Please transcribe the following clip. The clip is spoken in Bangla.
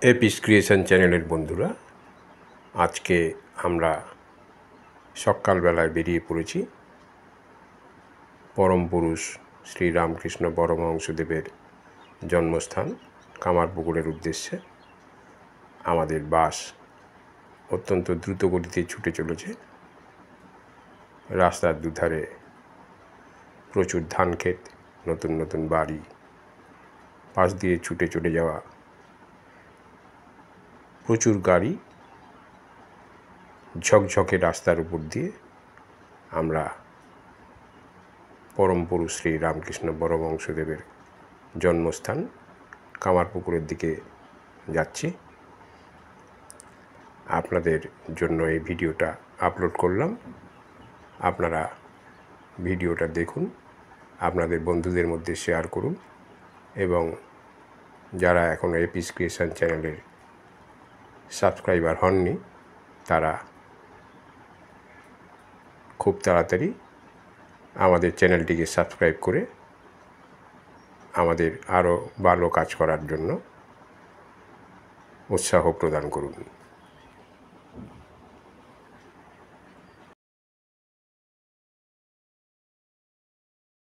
এপিস ক্রিয়েশন চ্যানেলের বন্ধুরা, আজকে আমরা সকালবেলায় বেরিয়ে পড়েছি পরম পুরুষ শ্রী রামকৃষ্ণ পরমহংসদেবের জন্মস্থান কামারপুকুরের উদ্দেশ্যে। আমাদের বাস অত্যন্ত দ্রুত গতিতে ছুটে চলেছে। রাস্তার দুধারে প্রচুর ধান ক্ষেত, নতুন নতুন বাড়ি, পাশ দিয়ে ছুটে চলে যাওয়া প্রচুর গাড়ি, ঝকঝকে রাস্তার উপর দিয়ে আমরা পরম পুরুষ শ্রী রামকৃষ্ণ পরমহংসদেবের জন্মস্থান কামারপুকুরের দিকে যাচ্ছি। আপনাদের জন্য এই ভিডিওটা আপলোড করলাম। আপনারা ভিডিওটা দেখুন, আপনাদের বন্ধুদের মধ্যে শেয়ার করুন এবং যারা এখনও এপিস ক্রিয়েশন চ্যানেলের সাবস্ক্রাইবার হননি তারা খুব তাড়াতাড়ি আমাদের চ্যানেলটিকে সাবস্ক্রাইব করে আমাদের আরও ভালো কাজ করার জন্য উৎসাহ প্রদান করুন।